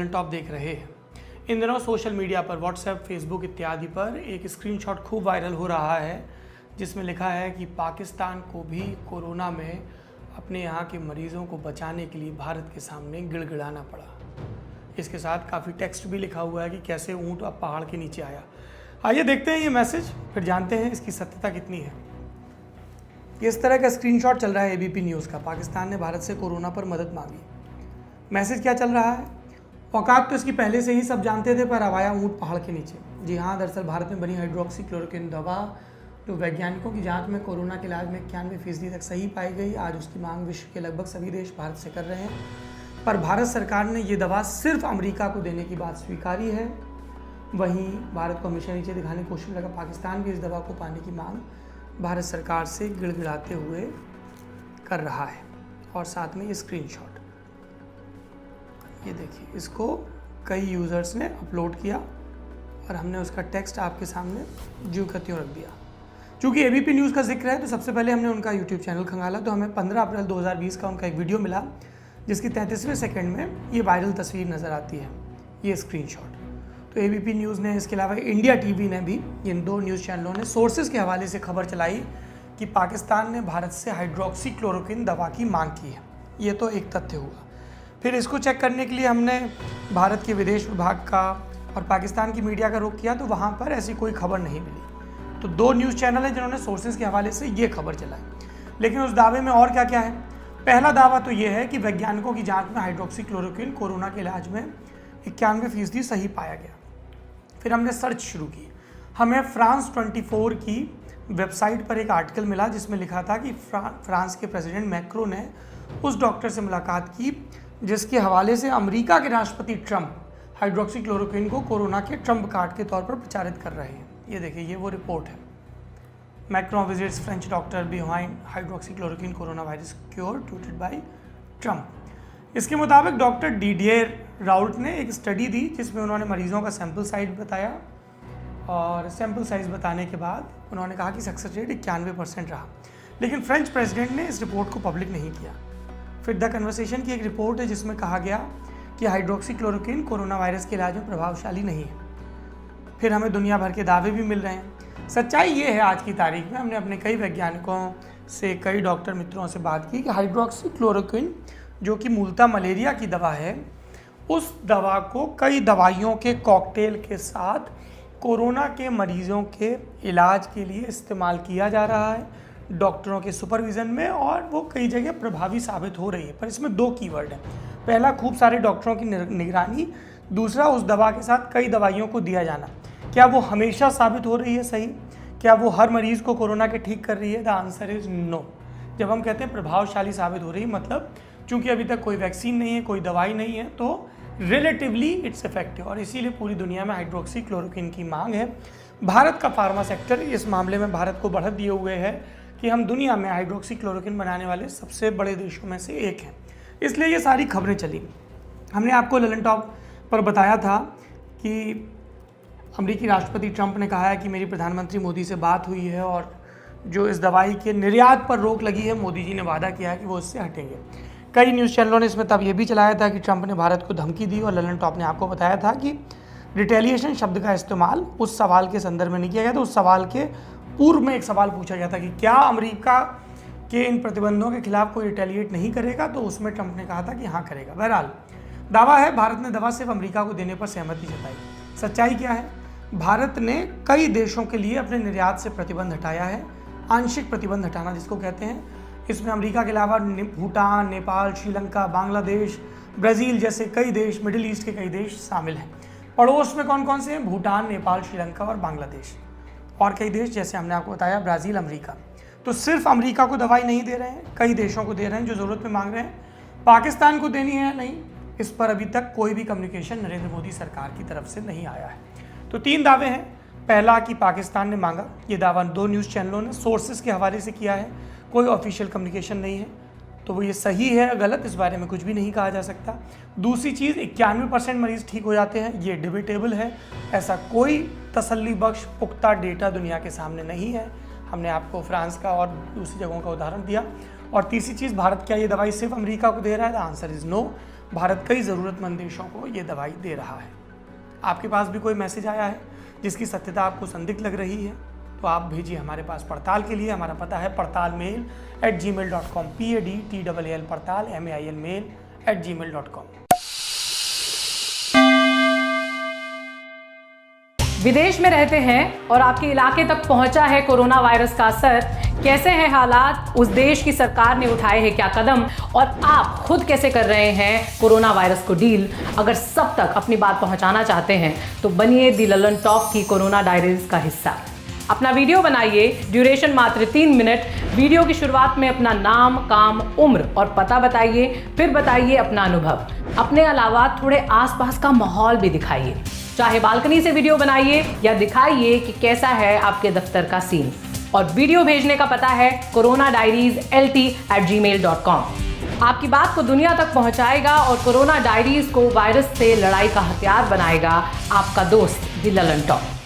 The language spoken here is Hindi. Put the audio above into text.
टॉप देख रहे हैं। इन दिनों सोशल मीडिया पर व्हाट्सएप, फेसबुक इत्यादि पर एक स्क्रीनशॉट खूब वायरल हो रहा है जिसमें लिखा है कि पाकिस्तान को भी कोरोना में अपने यहाँ के मरीजों को बचाने के लिए भारत के सामने गिड़गिड़ाना पड़ा। इसके साथ काफ़ी टेक्स्ट भी लिखा हुआ है कि कैसे ऊँट अब पहाड़ के नीचे आया। आइए देखते हैं ये मैसेज, फिर जानते हैं इसकी सत्यता कितनी है। इस तरह का स्क्रीनशॉट चल रहा है एबीपी न्यूज़ का। पाकिस्तान ने भारत से कोरोना पर मदद मांगी। मैसेज क्या चल रहा है? औकात तो इसकी पहले से ही सब जानते थे, पर अब आया ऊँट पहाड़ के नीचे। जी हाँ, दरअसल भारत में बनी हाइड्रोक्सीक्लोरोक्विन दवा जो वैज्ञानिकों की जांच में कोरोना के इलाज में 91% तक सही पाई गई, आज उसकी मांग विश्व के लगभग सभी देश भारत से कर रहे हैं। पर भारत सरकार ने ये दवा सिर्फ अमेरिका को देने की बात स्वीकारी है। वहीं भारत को हमेशा नीचे दिखाने की कोशिश लगा पाकिस्तान भी इस दवा को पाने की मांग भारत सरकार से गिड़गिड़ाते हुए कर रहा है। और साथ में ये स्क्रीनशॉट, ये देखिए, इसको कई यूज़र्स ने अपलोड किया और हमने उसका टेक्स्ट आपके सामने ज्यों का त्यों रख दिया। चूँकि एबीपी न्यूज़ का जिक्र है तो सबसे पहले हमने उनका यूट्यूब चैनल खंगाला तो हमें 15 अप्रैल 2020 का उनका एक वीडियो मिला जिसकी 33वें सेकंड में ये वायरल तस्वीर नज़र आती है, ये स्क्रीनशॉट। तो एबीपी न्यूज़ ने, इसके अलावा इंडिया टीवी ने भी, इन दो न्यूज़ चैनलों ने सोर्सेज के हवाले से खबर चलाई कि पाकिस्तान ने भारत से हाइड्रोक्सीक्लोरोक्विन दवा की मांग की है। ये तो एक तथ्य हुआ। फिर इसको चेक करने के लिए हमने भारत के विदेश विभाग का और पाकिस्तान की मीडिया का रुख किया तो वहाँ पर ऐसी कोई खबर नहीं मिली। तो दो न्यूज़ चैनल हैं जिन्होंने सोर्सेज के हवाले से ये खबर चलाई। लेकिन उस दावे में और क्या क्या है? पहला दावा तो ये है कि वैज्ञानिकों की जांच में हाइड्रोक्सीक्लोरोक्विन कोरोना के इलाज में 91% सही पाया गया। फिर हमने सर्च शुरू की। हमें फ्रांस 24 की वेबसाइट पर एक आर्टिकल मिला जिसमें लिखा था कि फ्रांस के प्रेसिडेंट मैक्रो ने उस डॉक्टर से मुलाकात की जिसके हवाले से अमेरिका के राष्ट्रपति ट्रंप हाइड्रोक्सीक्लोरोक्विन को कोरोना के ट्रंप कार्ड के तौर पर प्रचारित कर रहे हैं। ये देखिए, ये वो रिपोर्ट है। Macron visits French doctor behind hydroxychloroquine corona virus cure tweeted by Trump. इसके मुताबिक डॉक्टर डीडियर राउल्ट ने एक स्टडी दी जिसमें उन्होंने मरीजों का सैंपल साइज बताया और सैंपल साइज बताने के बाद उन्होंने कहा कि सक्सेस रेट 91% रहा। लेकिन फ्रेंच प्रेसिडेंट ने इस रिपोर्ट को पब्लिक नहीं किया। फिर द कन्वर्सेशन की एक रिपोर्ट है जिसमें कहा गया कि हाइड्रोक्सीक्लोरोक्विन कोरोना वायरस के इलाज में प्रभावशाली नहीं है। फिर हमें दुनिया भर के दावे भी मिल रहे हैं। सच्चाई ये है, आज की तारीख में हमने अपने कई वैज्ञानिकों से, कई डॉक्टर मित्रों से बात की कि हाइड्रोक्सीक्लोरोक्विन जो कि मूलतः मलेरिया की दवा है, उस दवा को कई दवाइयों के कॉकटेल के साथ कोरोना के मरीजों के इलाज के लिए इस्तेमाल किया जा रहा है डॉक्टरों के सुपरविज़न में, और वो कई जगह प्रभावी साबित हो रही है। पर इसमें दो कीवर्ड हैं। पहला, खूब सारे डॉक्टरों की निगरानी। दूसरा, उस दवा के साथ कई दवाइयों को दिया जाना। क्या वो हमेशा साबित हो रही है सही? क्या वो हर मरीज़ को कोरोना के ठीक कर रही है? The answer is no. जब हम कहते हैं प्रभावशाली साबित हो रही है, मतलब चूँकि अभी तक कोई वैक्सीन नहीं है, कोई दवाई नहीं है, तो रिलेटिवली इट्स इफेक्टिव, और इसीलिए पूरी दुनिया में हाइड्रोक्सीक्लोरोक्विन की मांग है। भारत का फार्मा सेक्टर इस मामले में भारत को बढ़त दिए हुए है कि हम दुनिया में हाइड्रोक्सीक्लोरोक्विन बनाने वाले सबसे बड़े देशों में से एक हैं। इसलिए ये सारी खबरें चली। हमने आपको ललन टॉप पर बताया था कि अमेरिकी राष्ट्रपति ट्रंप ने कहा है कि मेरी प्रधानमंत्री मोदी से बात हुई है और जो इस दवाई के निर्यात पर रोक लगी है, मोदी जी ने वादा किया है कि वो इससे हटेंगे। कई न्यूज़ चैनलों ने इसमें तब ये भी चलाया था कि ट्रंप ने भारत को धमकी दी, और ललन टॉप ने आपको बताया था कि रिटेलिएशन शब्द का इस्तेमाल उस सवाल के संदर्भ में नहीं किया गया। तो उस सवाल के पूर्व में एक सवाल पूछा गया था कि क्या अमेरिका के इन प्रतिबंधों के खिलाफ कोई रिटेलिएट नहीं करेगा, तो उसमें ट्रंप ने कहा था कि हाँ करेगा। बहरहाल दावा है भारत ने दवा सिर्फ अमेरिका को देने पर सहमति जताई। सच्चाई क्या है? भारत ने कई देशों के लिए अपने निर्यात से प्रतिबंध हटाया है, आंशिक प्रतिबंध हटाना जिसको कहते हैं। इसमें अमेरिका के अलावा भूटान, नेपाल, श्रीलंका, बांग्लादेश, ब्राज़ील जैसे कई देश, मिडिल ईस्ट के कई देश शामिल हैं। पड़ोस में कौन कौन से हैं? भूटान, नेपाल, श्रीलंका और बांग्लादेश, और कई देश जैसे हमने आपको बताया ब्राज़ील, अमेरिका। तो सिर्फ अमेरिका को दवाई नहीं दे रहे हैं, कई देशों को दे रहे हैं जो ज़रूरत में मांग रहे हैं। पाकिस्तान को देनी है या नहीं, इस पर अभी तक कोई भी कम्युनिकेशन नरेंद्र मोदी सरकार की तरफ से नहीं आया है। तो तीन दावे हैं। पहला कि पाकिस्तान ने मांगा, ये दावा दो न्यूज़ चैनलों ने सोर्सेज के हवाले से किया है, कोई ऑफिशियल कम्युनिकेशन नहीं है, तो वो ये सही है या गलत इस बारे में कुछ भी नहीं कहा जा सकता। दूसरी चीज़, 91% मरीज़ ठीक हो जाते हैं, ये डिबेटेबल है। ऐसा कोई तसल्ली बख्श पुख्ता डेटा दुनिया के सामने नहीं है। हमने आपको फ्रांस का और दूसरी जगहों का उदाहरण दिया। और तीसरी चीज़, भारत क्या ये दवाई सिर्फ अमेरिका को दे रहा है? The answer is no. Bharat कई ज़रूरतमंद देशों को ये दवाई दे रहा है। आपके पास भी कोई मैसेज आया है जिसकी सत्यता आपको संदिग्ध लग रही है तो आप भेजिए हमारे पास पड़ताल के लिए। हमारा पता है padtalmail@gmail.com, PADTAL पड़ताल mail@gmail.com। विदेश में रहते हैं और आपके इलाके तक पहुंचा है कोरोना वायरस का असर। कैसे हैं हालात, उस देश की सरकार ने उठाए हैं क्या कदम, और आप खुद कैसे कर रहे हैं कोरोना वायरस को डील। अगर सब तक अपनी बात पहुंचाना चाहते हैं तो बनिए दी ललन टॉक की कोरोना डायरीज का हिस्सा। अपना वीडियो बनाइए, ड्यूरेशन मात्र 3 मिनट। वीडियो की शुरुआत में अपना नाम, काम, उम्र और पता बताइए, फिर बताइए अपना अनुभव। अपने अलावा थोड़े आसपास का माहौल भी दिखाइए। चाहे बालकनी से वीडियो बनाइए या दिखाइए कि कैसा है आपके दफ्तर का सीन। और वीडियो भेजने का पता है coronadiarieslt@gmail.com। आपकी बात को दुनिया तक पहुंचाएगा और कोरोना डायरीज को वायरस से लड़ाई का हथियार बनाएगा आपका दोस्त दी ललन टॉक।